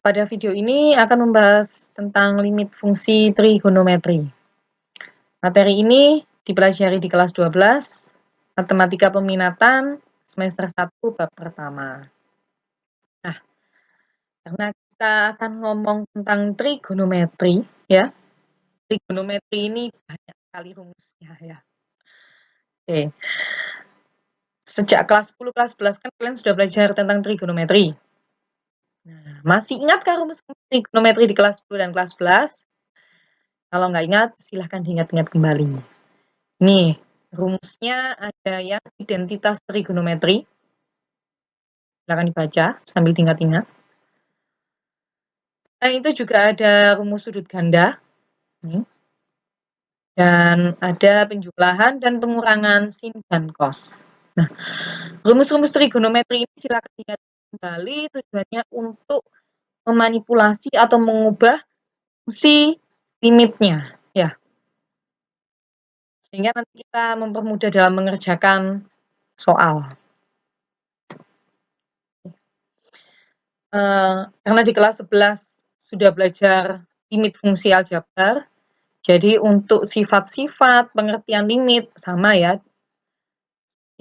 Pada video ini akan membahas tentang limit fungsi trigonometri. Materi ini dipelajari di kelas 12, Matematika Peminatan, semester 1, bab pertama. Nah, karena kita akan ngomong tentang trigonometri, ya. Trigonometri ini banyak sekali rumusnya, ya. Oke. Sejak kelas 10, kelas 11 kan kalian sudah belajar tentang trigonometri. Nah, masih ingatkah rumus trigonometri di kelas 10 dan kelas 11? Kalau nggak ingat, silahkan diingat-ingat kembali. Nih, rumusnya ada yang identitas trigonometri. Silakan dibaca sambil diingat-ingat. Dan itu juga ada rumus sudut ganda. Dan ada penjumlahan dan pengurangan sin dan cos. Nah, rumus-rumus trigonometri ini silakan diingat kembali, tujuannya untuk memanipulasi atau mengubah fungsi limitnya, ya. Sehingga nanti kita mempermudah dalam mengerjakan soal. Karena di kelas 11 sudah belajar limit fungsi aljabar, jadi untuk sifat-sifat pengertian limit sama ya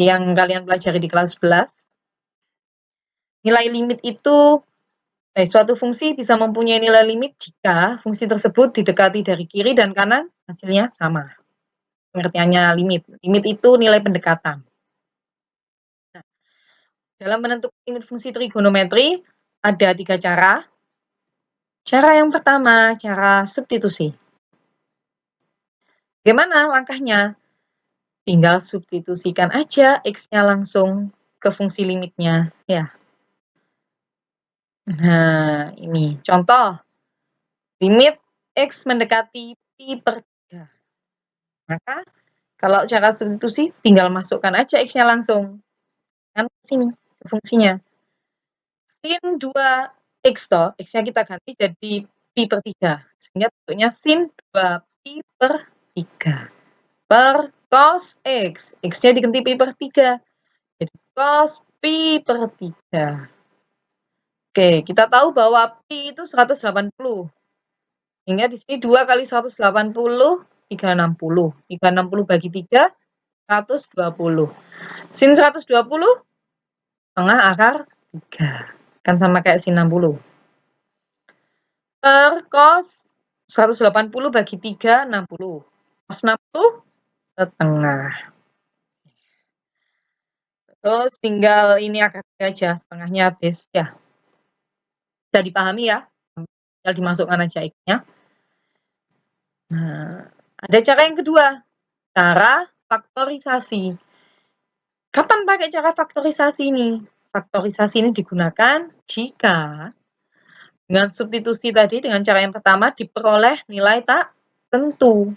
yang kalian pelajari di kelas 11. Nilai limit itu, suatu fungsi bisa mempunyai nilai limit jika fungsi tersebut didekati dari kiri dan kanan, hasilnya sama. Pengertiannya limit. Limit itu nilai pendekatan. Nah, dalam menentukan limit fungsi trigonometri, ada 3 cara. Cara yang pertama, cara substitusi. Bagaimana langkahnya? Tinggal substitusikan aja X-nya langsung ke fungsi limitnya, ya. Nah, ini contoh. Limit X mendekati pi per 3. Maka, kalau cara substitusi, tinggal masukkan aja X-nya langsung. Kan sini, ke fungsinya. Sin 2X toh, X-nya kita ganti jadi pi per 3. Sehingga bentuknya sin 2 pi per 3. Per cos X. X-nya diganti pi per 3. Jadi cos pi per 3. Oke, kita tahu bahwa pi itu 180. Sehingga di sini 2 kali 180, 360. 360 bagi 3, 120. Sin 120, tengah akar 3. Kan sama kayak sin 60. Per cos 180 bagi 3, 60. Cos 60, setengah. Terus tinggal ini akar 3 aja, setengahnya habis, ya. Bisa dipahami ya? Tinggal dimasukkan aja X-nya. Nah, ada cara yang kedua, cara faktorisasi. Kapan pakai cara faktorisasi ini? Faktorisasi ini digunakan jika dengan substitusi tadi, dengan cara yang pertama, diperoleh nilai tak tentu.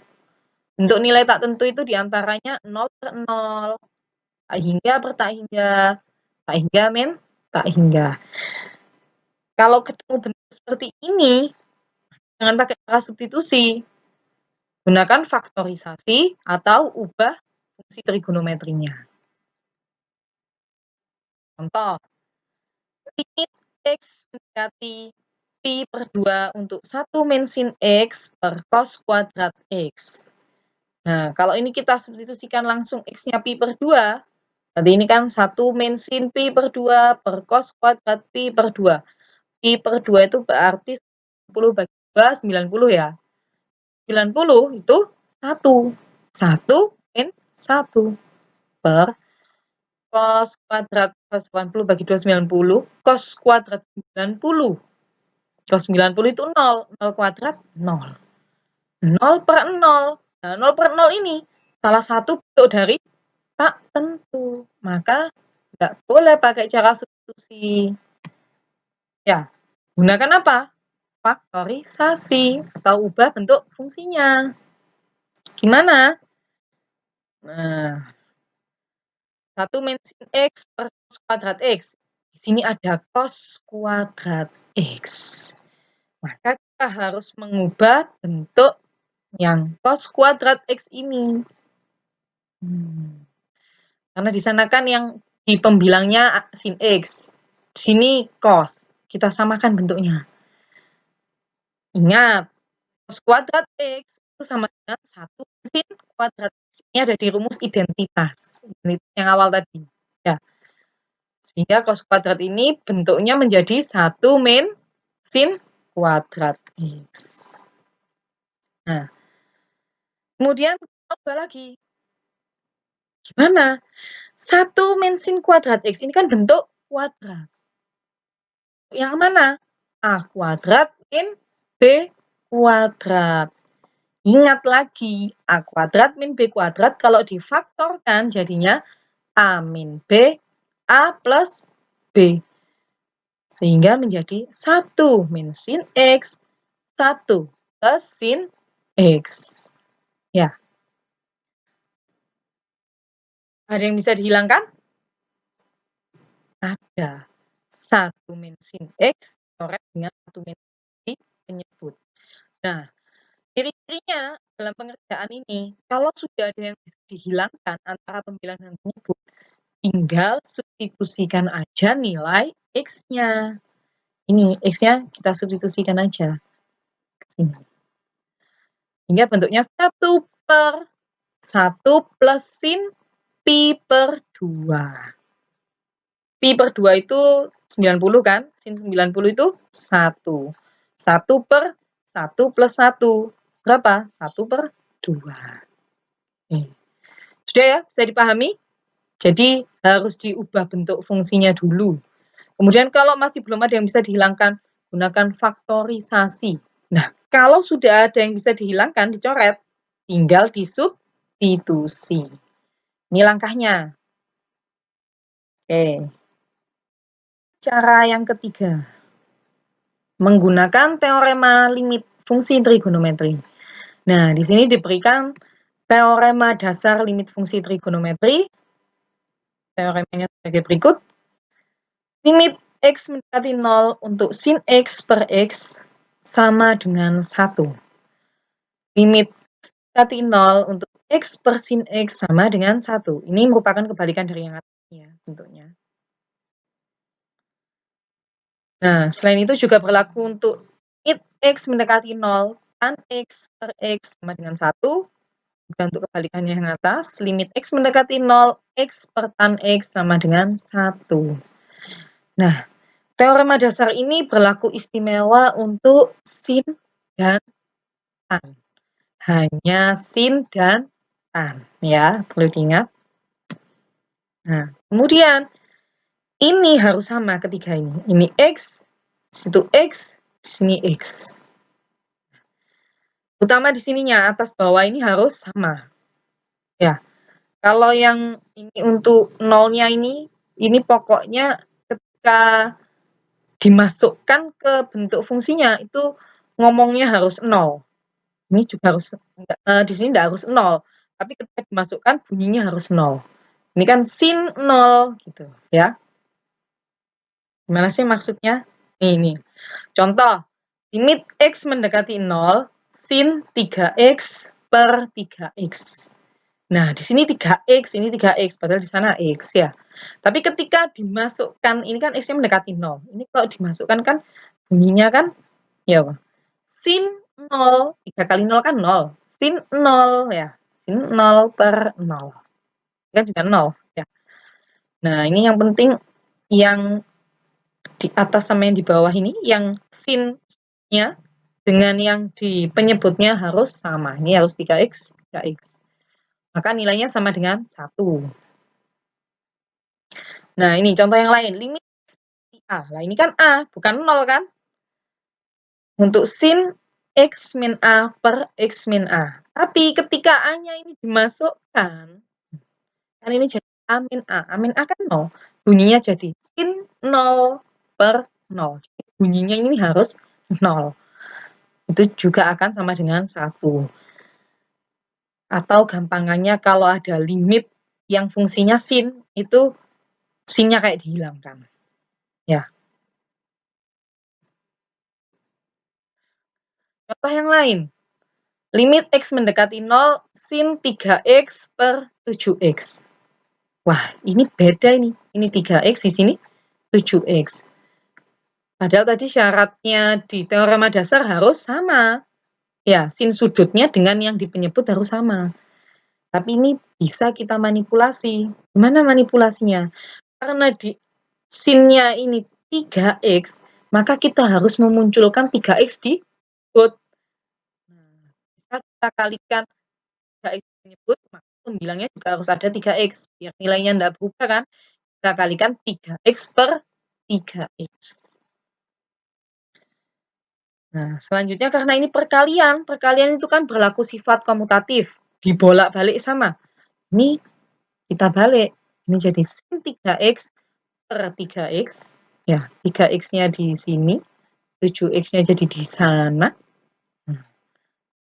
Bentuk nilai tak tentu itu diantaranya 0 per 0, tak hingga per tak hingga, tak hingga min tak hingga. Kalau ketemu bentuk seperti ini, jangan pakai cara substitusi. Gunakan faktorisasi atau ubah fungsi trigonometrinya. Contoh, limit X mendekati pi per 2 untuk 1 min sin X per cos kuadrat X. Nah, kalau ini kita substitusikan langsung X-nya pi per 2, berarti ini kan 1 min sin pi per 2 per cos kuadrat pi per 2. Pi per 2 itu berarti 10 bagi 2, 90 ya. 90 itu 1. 1 min 1 per cos kuadrat 180 bagi 2, 90. Cos kuadrat 90. Cos 90 itu 0. 0 kuadrat, 0. 0 per 0. Nah, 0 per 0 ini salah satu bentuk dari tak tentu. Maka nggak boleh pakai cara substitusi. Ya, gunakan apa? Faktorisasi atau ubah bentuk fungsinya. Gimana? Nah, 1 min sin X per cos kuadrat X. Di sini ada cos kuadrat X. Maka kita harus mengubah bentuk yang cos kuadrat X ini. Karena di sana kan yang di pembilangnya sin X. Di sini cos. Kita samakan bentuknya. Ingat, cos kuadrat X itu sama dengan 1 sin kuadrat X. Ini ada di rumus identitas. Yang awal tadi. Ya. Sehingga cos kuadrat ini bentuknya menjadi 1 min sin kuadrat X. Nah, kemudian coba lagi. Gimana? 1 min sin kuadrat X ini kan bentuk kuadrat. Yang mana? A kuadrat min B kuadrat. Ingat lagi, A kuadrat min B kuadrat kalau difaktorkan jadinya A min B, A plus B. Sehingga menjadi 1 min sin X, 1 plus sin X. Ya. Ada yang bisa dihilangkan? Ada. 1 min sin X coret dengan 1 min di penyebut. Nah, ciri-cirinya dalam pengerjaan ini, kalau sudah ada yang bisa dihilangkan antara pembilang dan penyebut, tinggal substitusikan aja nilai X-nya. Ini X-nya kita substitusikan aja ke sini. Hingga bentuknya 1 per 1 plus sin pi per 2. Pi per 2 itu 90 kan? Sin 90 itu 1. 1 per 1 plus 1. Berapa? 1 per 2. Sudah ya? Bisa dipahami? Jadi harus diubah bentuk fungsinya dulu. Kemudian kalau masih belum ada yang bisa dihilangkan, gunakan faktorisasi. Nah, kalau sudah ada yang bisa dihilangkan, dicoret, tinggal disubstitusi. Ini langkahnya. Oke. Cara yang ketiga, menggunakan teorema limit fungsi trigonometri. Nah, di sini diberikan teorema dasar limit fungsi trigonometri. Teoremanya sebagai berikut. Limit X mendekati 0 untuk sin X per X sama dengan 1. Limit X mendekati 0 untuk X per sin X sama dengan 1. Ini merupakan kebalikan dari yang atasnya bentuknya. Nah, selain itu juga berlaku untuk limit X mendekati 0, tan X per X sama dengan 1. Juga untuk kebalikannya yang atas, limit X mendekati 0, X per tan X sama dengan 1. Nah, teorema dasar ini berlaku istimewa untuk sin dan tan. Hanya sin dan tan, ya, perlu diingat. Nah, kemudian ini harus sama ketiga ini. Ini X, situ X, di sini X. Utama di sininya, atas bawah ini harus sama. Ya. Kalau yang ini untuk nolnya ini pokoknya ketika dimasukkan ke bentuk fungsinya itu ngomongnya harus 0. Ini juga harus di sini enggak harus 0, tapi ketika dimasukkan bunyinya harus 0. Ini kan sin 0 gitu ya. Gimana sih maksudnya? Ini. Contoh, limit X mendekati 0, sin 3X per 3X. Nah, di sini 3X, ini 3X, padahal di sana X ya. Tapi ketika dimasukkan, ini kan X-nya mendekati 0. Ini kalau dimasukkan kan bunyinya kan, ya sin 0, 3 kali 0 kan 0. Sin 0 ya, sin 0 per 0. Kan juga 0 ya. Nah, ini yang penting yang di atas sama yang di bawah ini, yang sin-nya dengan yang di penyebutnya harus sama. Ini harus 3X, 3X. Maka nilainya sama dengan 1. Nah, ini contoh yang lain. Limit A. Nah, ini kan A, bukan 0 kan? Untuk sin X min A per X min A. Tapi ketika A-nya ini dimasukkan, kan ini jadi A min A. A min A kan 0. Bunyinya jadi sin 0 per 0. Jadi bunyinya ini harus 0. Itu juga akan sama dengan 1. Atau gampangannya kalau ada limit yang fungsinya sin, itu sin-nya kayak dihilangkan. Ya. Contoh yang lain. Limit X mendekati 0, sin 3X per 7X. Wah, ini beda ini. Ini 3X, di sini 7X. Padahal tadi syaratnya di teorema dasar harus sama. Ya, sin sudutnya dengan yang di penyebut harus sama. Tapi ini bisa kita manipulasi. Gimana manipulasinya? Karena di sin-nya ini 3x, maka kita harus memunculkan 3x di penyebut. Nah, bisa kita kalikan 3x penyebut, maka pembilangnya juga harus ada 3x. Biar nilainya tidak berubah kan? Kita kalikan 3x per 3x. Nah, selanjutnya karena ini perkalian itu kan berlaku sifat komutatif, dibolak-balik sama. Ini kita balik, ini jadi sin 3x per 3x, ya 3x-nya di sini, 7x-nya jadi di sana.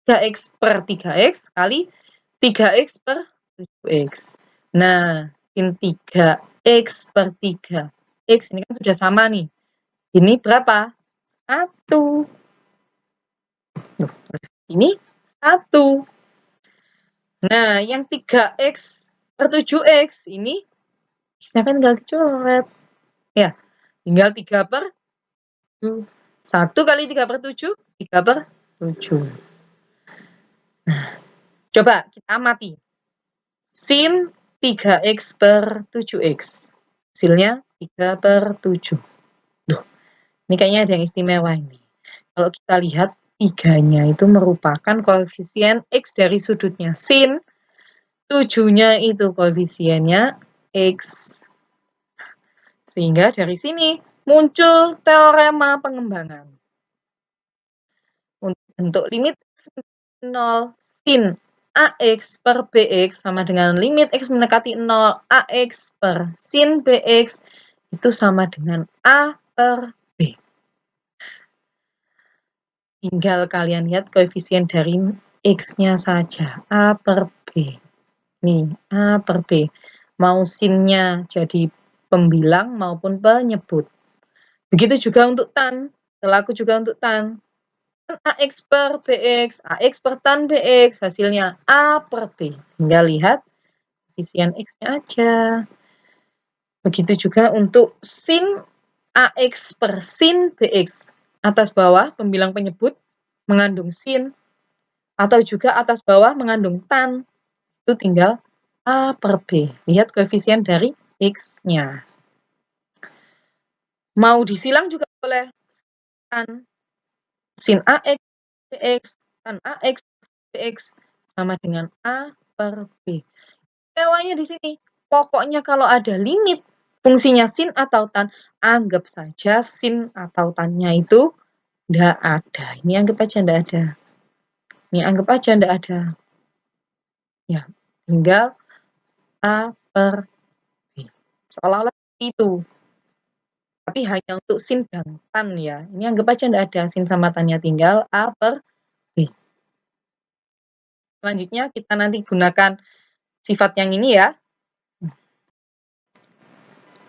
3x per 3x kali 3x per 7x. Nah, sin 3x per 3x ini kan sudah sama nih. Ini berapa? 1. Ini 1. Nah, yang 3x per 7x ini bisa kan tinggal dicoret. Ya, tinggal 3 per 7. 1 kali 3 per 7, 3 per 7. Nah, coba kita amati. Sin 3x per 7x. Hasilnya 3 per 7. Duh, ini kayaknya ada yang istimewa ini. Kalau kita lihat 3-nya itu merupakan koefisien x dari sudutnya sin, 7-nya itu koefisiennya x. Sehingga dari sini muncul teorema pengembangan. Untuk bentuk limit 0 sin ax per bx sama dengan limit x mendekati 0 ax per sin bx itu sama dengan a per b. Tinggal kalian lihat koefisien dari x-nya saja, a per b. Nih, a per b. Mau sin-nya jadi pembilang maupun penyebut. Begitu juga untuk tan, berlaku juga untuk tan. AX per BX, AX per tan BX, hasilnya A per B. Tinggal lihat koefisien X-nya aja. Begitu juga untuk sin AX per sin BX. Atas bawah pembilang penyebut mengandung sin, atau juga atas bawah mengandung tan. Itu tinggal A per B. Lihat koefisien dari X-nya. Mau disilang juga boleh. Tan sin AX BX, tan AX BX sama dengan A per B. Istimewanya di sini, pokoknya kalau ada limit fungsinya sin atau tan, anggap saja sin atau tannya itu tidak ada. Ini anggap aja tidak ada. Ini anggap aja tidak ada. Ya, tinggal A per B. Seolah-olah itu. Tapi hanya untuk sin dan tan ya. Ini anggap aja tidak ada. Sin sama tannya tinggal A per B. Selanjutnya kita nanti gunakan sifat yang ini ya.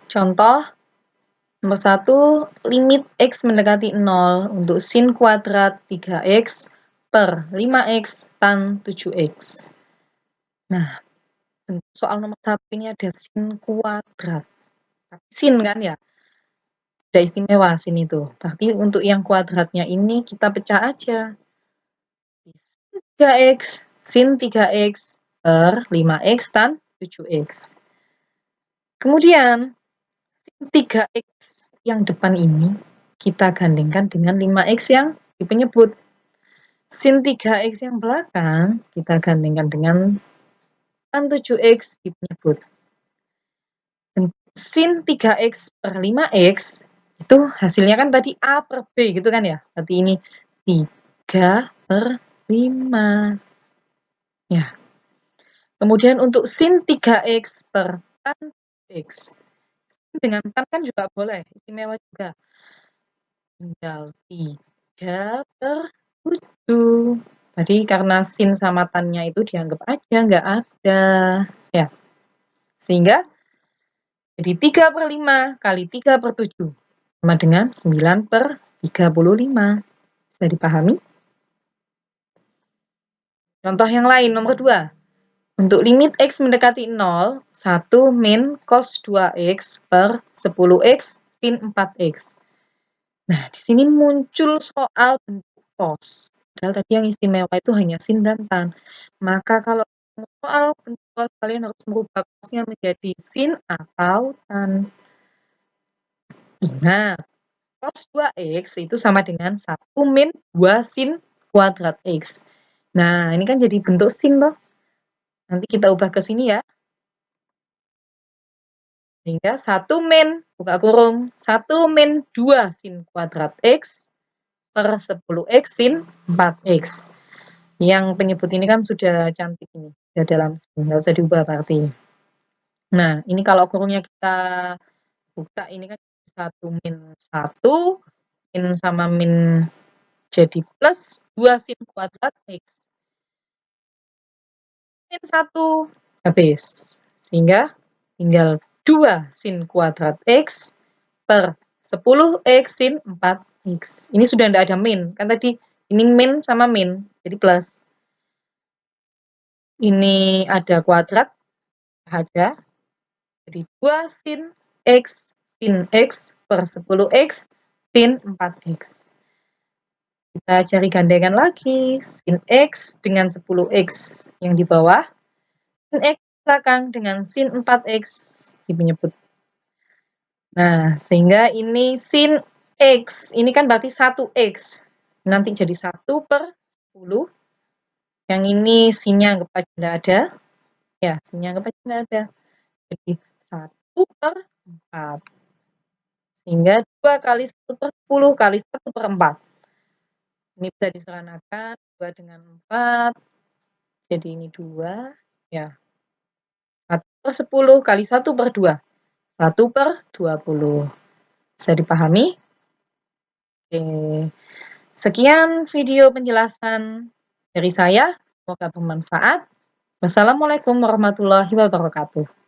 Contoh nomor 1, limit x mendekati 0 untuk sin kuadrat 3x per 5x tan 7x. Nah, soal nomor 1 ini ada sin kuadrat. Sin kan ya? Ada istimewa sin itu. Berarti untuk yang kuadratnya ini kita pecah aja. Sin 3x per 5x tan 7x. Kemudian, sin 3x yang depan ini kita gandengkan dengan 5x yang di penyebut. Sin 3x yang belakang kita gandengkan dengan tan 7x di penyebut. Sin 3x per 5x itu hasilnya kan tadi A per B gitu kan ya. Berarti ini 3 per 5. Ya. Kemudian untuk sin 3x per tan x. Sin dengan tan kan juga boleh, istimewa juga. Tinggal 3 per 7. Tadi karena sin sama tannya itu dianggap aja nggak ada. Ya. Sehingga jadi 3 per 5 kali 3 per 7 sama dengan 9 per 35. Bisa dipahami? Contoh yang lain, nomor 2. Untuk limit x mendekati 0, 1 min cos 2x per 10x sin 4x. Nah, di sini muncul soal bentuk kos. Padahal tadi yang istimewa itu hanya sin dan tan. Maka kalau soal bentuk kos, kalian harus merubah kosnya menjadi sin atau tan. Ingat, cos 2x itu sama dengan 1 min 2 sin kuadrat x. Nah, ini kan jadi bentuk sin toh. Nanti kita ubah ke sini ya. Sehingga 1 min, buka kurung, 1 min 2 sin kuadrat x per 10x sin 4x. Yang penyebut ini kan sudah cantik ini. Sudah dalam sin, nggak usah diubah berarti. Nah, ini kalau kurungnya kita buka, ini kan 1 min 1, min sama min jadi plus 2 sin kuadrat x. Min 1 habis. Sehingga tinggal 2 sin kuadrat x per 10x sin 4x. Ini sudah tidak ada min. Kan tadi ini min sama min, jadi plus. Ini ada kuadrat, ada. Jadi 2 sin x per 10x sin 4x. Kita cari gandengan lagi. Sin x dengan 10x yang di bawah. Sin x belakang dengan sin 4x menyebut. Nah, sehingga ini sin x. Ini kan berarti 1x. Nanti jadi 1 per 10. Yang ini sinnya anggap aja tidak ada. Ya, sinnya anggap aja tidak ada. Jadi 1 per 4. Sehingga 2 kali 1 per 10 kali 1 per 4. Ini bisa diseranakan 2 dengan 4. Jadi ini 2. Ya. 1 per 10 kali 1 per 2. 1 per 20. Bisa dipahami? Oke. Sekian video penjelasan dari saya. Semoga bermanfaat. Wassalamualaikum warahmatullahi wabarakatuh.